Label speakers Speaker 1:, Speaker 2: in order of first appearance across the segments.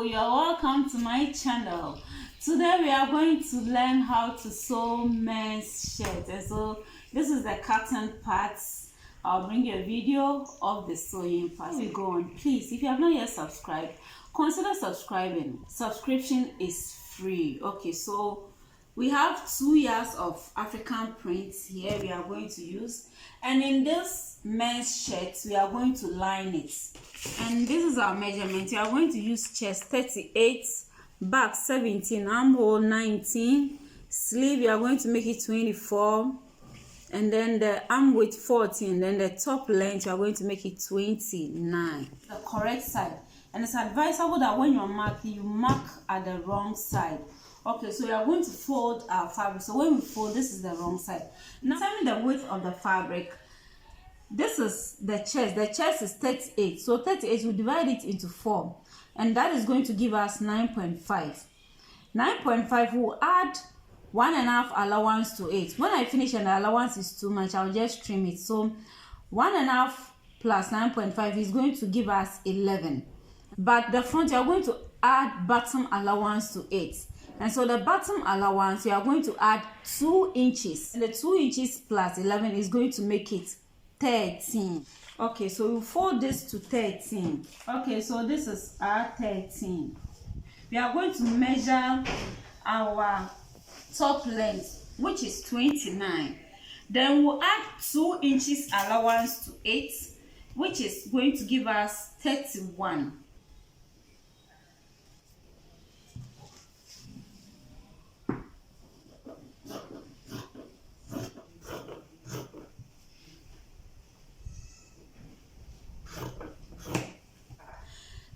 Speaker 1: you're welcome to my channel. Today we are going to learn how to sew men's shirts. And so this is the cotton parts. I'll bring you a video of the sewing part. We go on. Please, if you have not yet subscribed, consider subscribing. Subscription is free. Okay, so we have 2 years of African prints here we are going to use, and in this men's shirt we are going to line it, and this is our measurement. We are going to use chest 38, back 17, armhole 19, sleeve we are going to make it 24, and then the arm width 14, then the top length we are going to make it 29, the correct side. And it's advisable that when you're marking, you mark at the wrong side. Okay, so we are going to fold our fabric. So when we fold, this is the wrong side. Now tell me the width of the fabric. This is the chest. The chest is 38. So 38, we divide it into 4. And that is going to give us 9.5. 9.5, we'll add 1.5 allowance to it. When I finish and the allowance is too much, I'll just trim it. So 1.5 plus 9.5 is going to give us 11. But the front, you are going to add bottom allowance to it. And so the bottom allowance, we are going to add 2 inches. And the 2 inches plus 11 is going to make it 13. Okay, so we'll fold this to 13. Okay, so this is our 13. We are going to measure our top length, which is 29. Then we'll add 2 inches allowance to it, which is going to give us 31.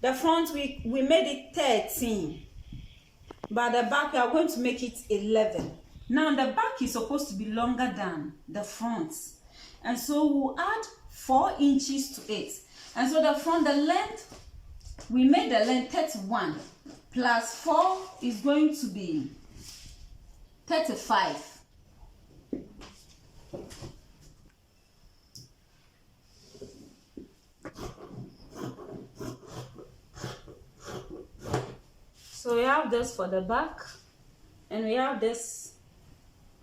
Speaker 1: The front, we made it 13, but the back, we are going to make it 11. Now the back is supposed to be longer than the front, and so we'll add 4 inches to it. And so the front, the length, we made the length 31 plus 4 is going to be 35. So we have this for the back, and we have this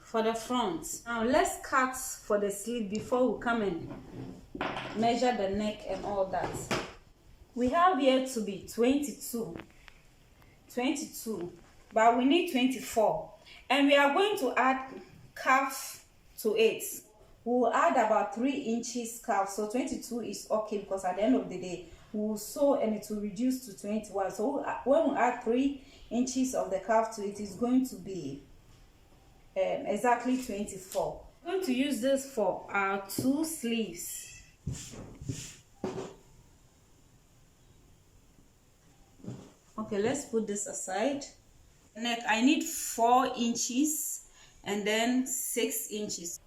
Speaker 1: for the front. Now let's cut for the sleeve before we come and measure the neck and all that. We have here to be 22, but we need 24. And we are going to add cuff to it. We'll add about 3 inches cuff, so 22 is okay, because at the end of the day, we'll sew and it will reduce to 21. So when we add 3 inches of the cuff to it, is going to be exactly 24. I'm going to use this for our 2 sleeves. Okay, let's put this aside. Neck, I need 4 inches and then 6 inches.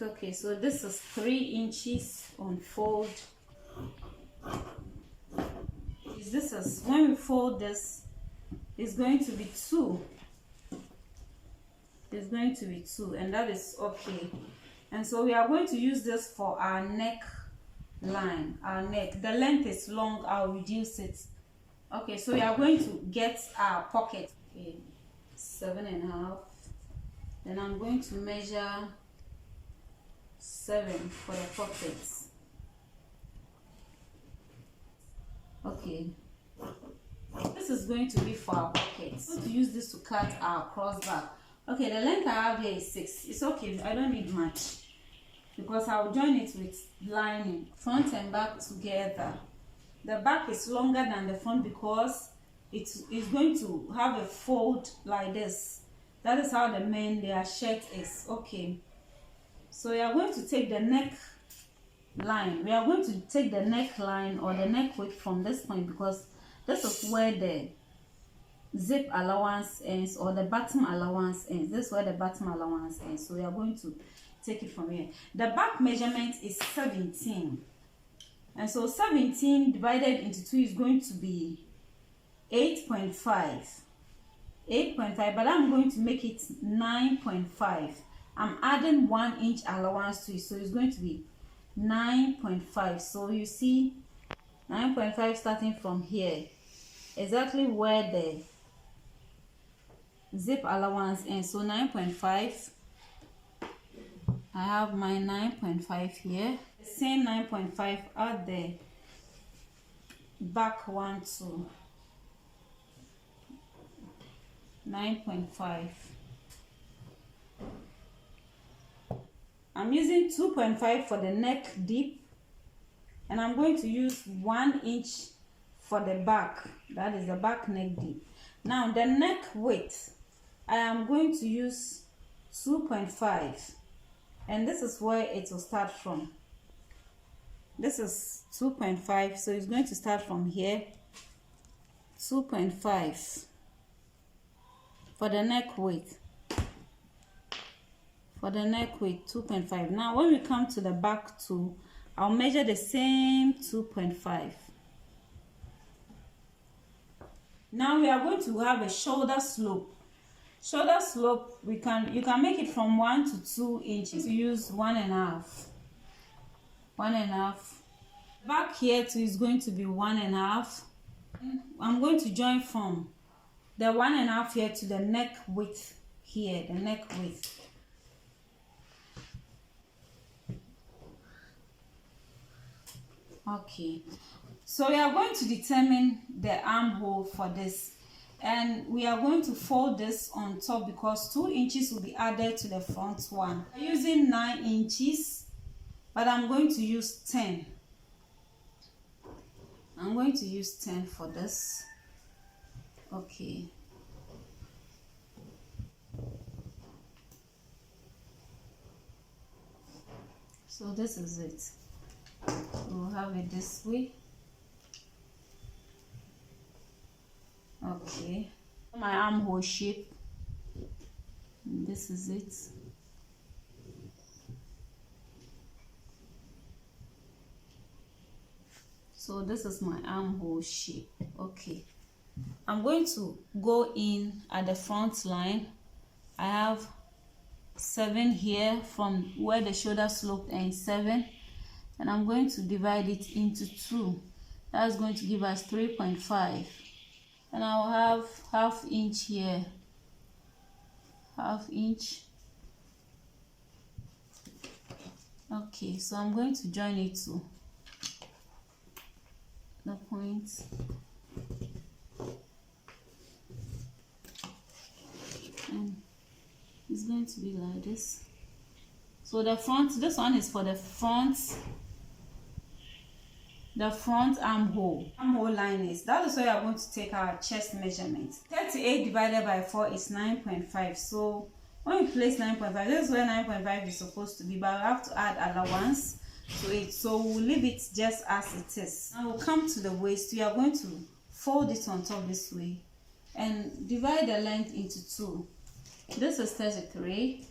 Speaker 1: Okay, so this is 3 inches on fold. This is, when we fold this, it's going to be 2. It's going to be 2, and that is okay. And so we are going to use this for our neck line. Our neck, the length is long, I'll reduce it. Okay, so we are going to get our pocket. Okay, 7.5. Then I'm going to measure 7 for the pockets. Okay, this is going to be for our pockets. I'm going to use this to cut our crossback. Okay, the length I have here is 6. It's okay, I don't need much, because I'll join it with lining, front and back together. The back is longer than the front because it is going to have a fold like this. That is how the men, their shirt is. Okay, so we are going to take the neck line. We are going to take the neck line or the neck width from this point, because this is where the zip allowance ends, or the bottom allowance ends. This is where the bottom allowance ends. So we are going to take it from here. The back measurement is 17, and so 17 divided into 2 is going to be 8.5. 8.5, but I'm going to make it 9.5. I'm adding 1 inch allowance to it, so it's going to be 9.5. So you see, 9.5 starting from here, exactly where the zip allowance ends. So 9.5, I have my 9.5 here, the same 9.5 at the back one to 9.5. I'm using 2.5 for the neck deep, and I'm going to use 1 inch for the back, that is the back neck deep. Now the neck width, I am going to use 2.5, and this is where it will start from. This is 2.5, so it's going to start from here. 2.5 for the neck width. For the neck width, 2.5. Now when we come to the back two, I'll measure the same 2.5. Now we are going to have a shoulder slope. Shoulder slope, you can make it from 1 to 2 inches. You use 1.5. 1.5. Back here too is going to be 1.5. I'm going to join from the 1.5 here to the neck width here, the neck width. Okay, so we are going to determine the armhole for this, and we are going to fold this on top because 2 inches will be added to the front one. I'm using 9 inches, but I'm going to use 10. I'm going to use 10 for this. Okay. So this is it. We'll have it this way. Okay, my armhole shape, and this is it. So this is my armhole shape. Okay, I'm going to go in at the front line. I have 7 here from where the shoulder slope ends, 7. And I'm going to divide it into 2. That's going to give us 3.5. And I'll have ½ inch here. ½ inch. Okay, so I'm going to join it to the point. And it's going to be like this. So the front, this one is for the front armhole line is. That is where we are going to take our chest measurement. 38 divided by 4 is 9.5. So when we place 9.5, this is where 9.5 is supposed to be, but we have to add allowance to it. So we'll leave it just as it is. Now we'll come to the waist. We are going to fold it on top this way and divide the length into 2. This is 33.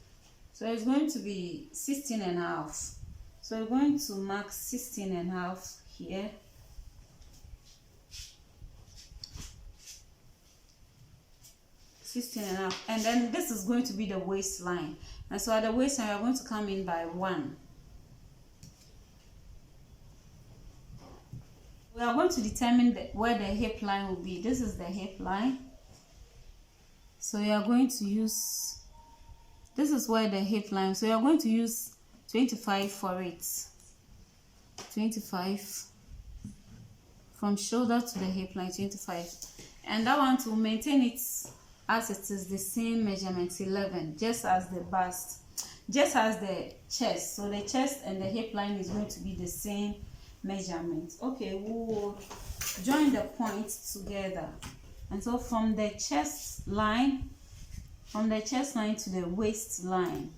Speaker 1: So it's going to be 16.5. So we're going to mark 16.5 here. And then this is going to be the waistline. And so at the waistline, we are going to come in by 1. We are going to determine where the hip line will be. This is the hip line. So we are going to use, this is where the hip line, so we are going to use 25 for it. 25 from shoulder to the hip line, 25. And that one to maintain it as it is the same measurement, 11, just as the bust, just as the chest. So the chest and the hip line is going to be the same measurement. Okay, we will join the points together. And so from the chest line to the waist line,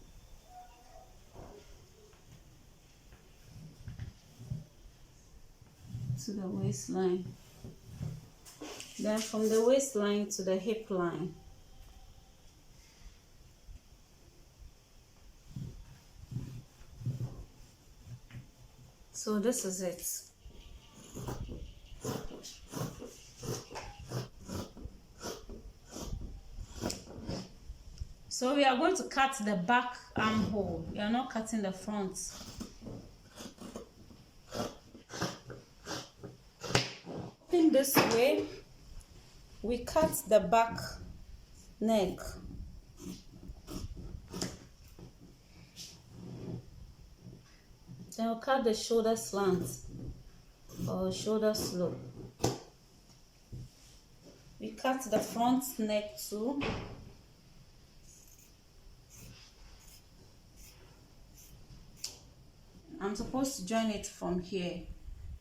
Speaker 1: to the waistline, then from the waistline to the hip line. So this is it. So we are going to cut the back armhole. We are not cutting the front. In this way, we cut the back neck. Then we'll cut the shoulder slant or shoulder slope. We cut the front neck too. I'm supposed to join it from here.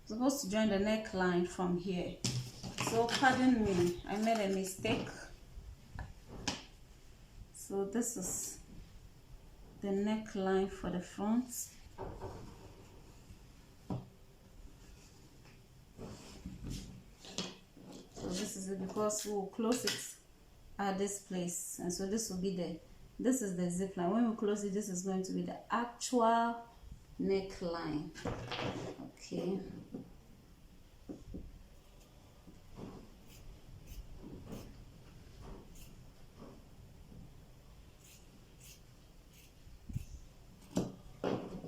Speaker 1: I'm supposed to join the neckline from here. So pardon me, I made a mistake. So this is the neckline for the front. So this is it, because we'll close it at this place, and so this will be this is the zip line. When we close it, this is going to be the actual neckline. Okay.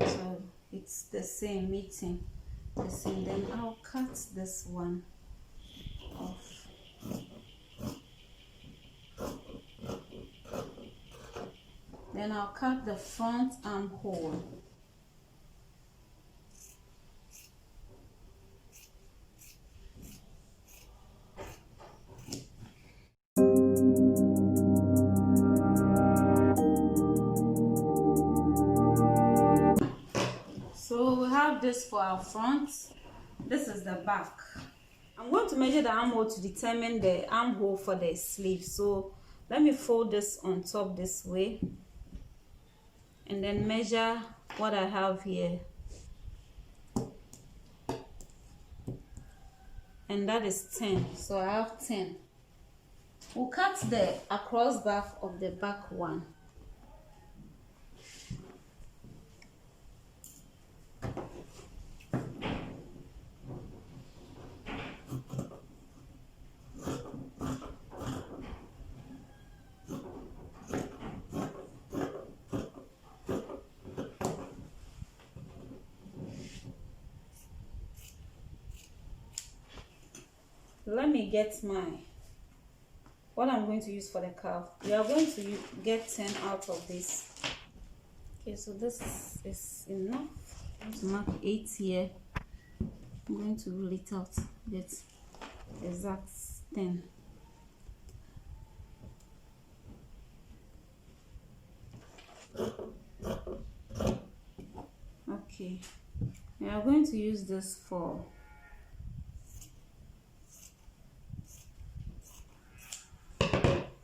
Speaker 1: So it's the same meeting, the same. Then I'll cut this one off. Then I'll cut the front armhole. So we have this for our front. This is the back. I'm going to measure the armhole to determine the armhole for the sleeve. So let me fold this on top this way and then measure what I have here. And that is 10. So I have 10. We'll cut the across back of the back one. Let me get what I'm going to use for the calf. We are going to get 10 out of this. Okay, so this is enough. I'm going to mark 8 here. I'm going to rule it out, get exact 10. Okay, we are going to use this for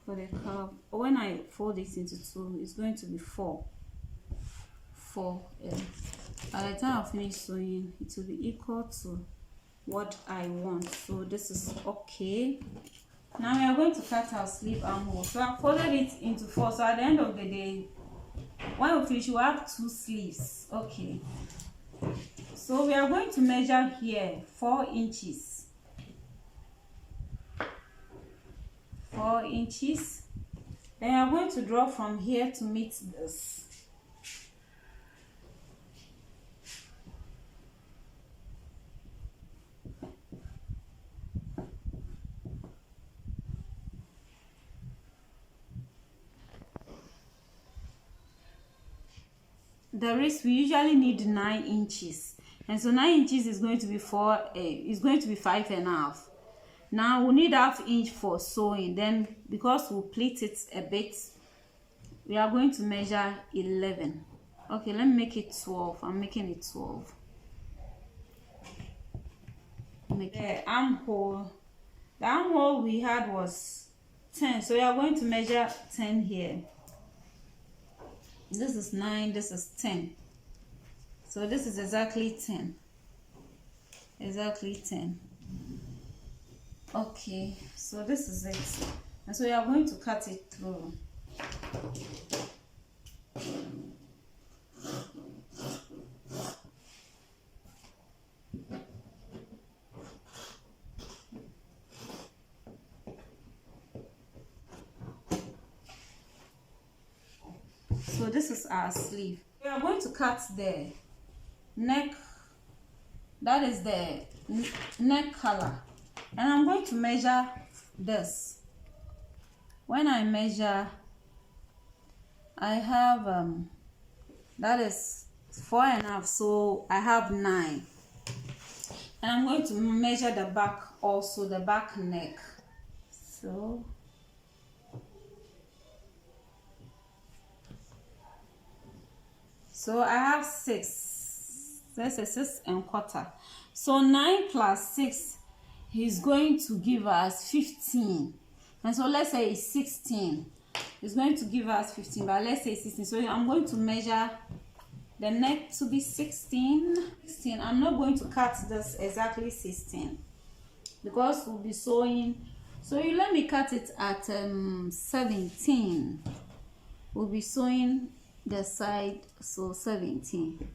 Speaker 1: the curve. When I fold it into 2, it's going to be 4. By the time I finish sewing, it will be equal to what I want. So this is okay. Now we are going to cut our sleeve armhole. So I folded it into 4. So at the end of the day, when we finish, we'll have 2 sleeves. Okay. So we are going to measure here 4 inches. 4 inches. Then I'm going to draw from here to meet this. The wrist, we usually need 9 inches, and so 9 inches is going to be 5.5. Now we need 1/2 inch for sewing. Then because we'll pleat it a bit, we are going to measure 11. Okay, let me make it 12. I'm making it 12. The armhole we had was 10, so we are going to measure 10 here. This is 9, this is 10, so this is exactly 10. Exactly 10. Okay, so this is it, and so we are going to cut it through. So this is our sleeve. We are going to cut the neck. That is the neck color. And I'm going to measure this. When I measure, I have that is 4.5, so I have 9. And I'm going to measure the back also, the back neck. So I have 6. That's a 6.25. So 9 plus 6 is going to give us 15. And so let's say it's 16. It's going to give us 15, but let's say 16. So I'm going to measure the neck to be 16. I'm not going to cut this exactly 16 because we'll be sewing. So you let me cut it at 17. We'll be sewing the side, so 17.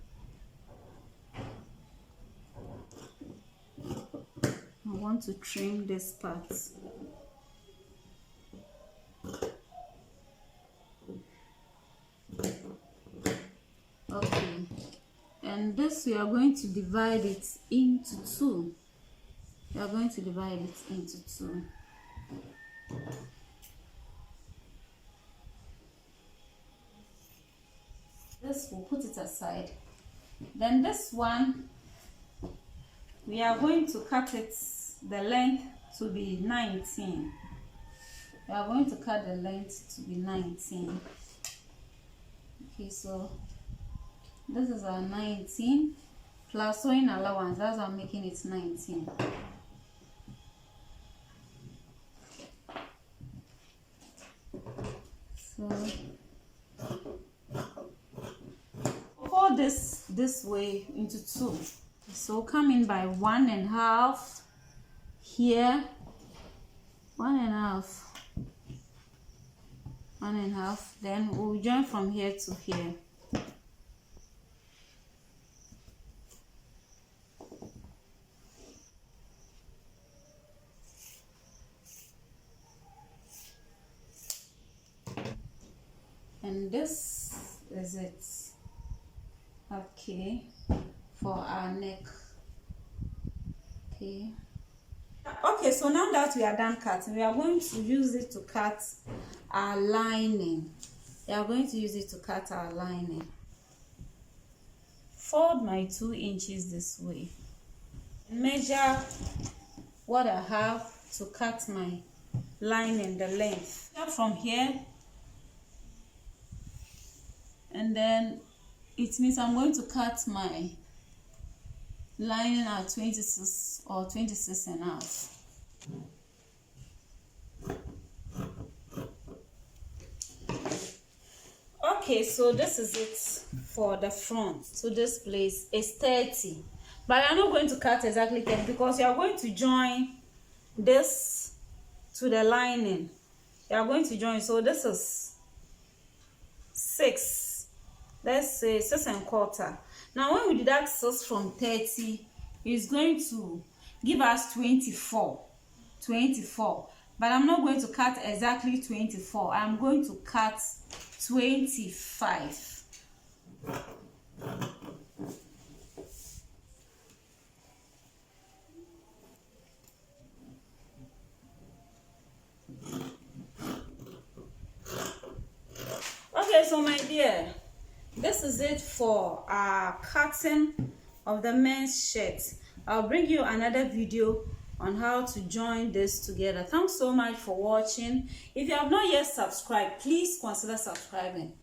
Speaker 1: I want to trim this part. Okay, and this we are going to divide it into 2. We are going to divide it into 2. This we'll put it aside. Then this one, we are going to cut it the length to be 19. We are going to cut the length to be 19. Okay, so this is our 19 plus sewing allowance. That's why I'm making it 19. So fold this way into 2. So come in by 1.5 here, 1.5, 1.5. Then we'll join from here to here. And this is it. Okay, for our neck. Okay, so now that we are done cutting, we are going to use it to cut our lining. We are going to use it to cut our lining. Fold my 2 inches this way. Measure what I have to cut my lining, the length. From here, and then it means I'm going to cut my lining at 26 or 26.5. Okay, so this is it for the front. So this place is 30, but I'm not going to cut exactly 30 because you are going to join this to the lining. You are going to join, so this is 6. Let's say 6.25. Now when we deduct 6 from 30, it's going to give us 24. But I'm not going to cut exactly 24. I'm going to cut 25. Okay, so my dear, this is it for our cutting of the men's shirt. I'll bring you another video on how to join this together. Thanks so much for watching. If you have not yet subscribed, please consider subscribing.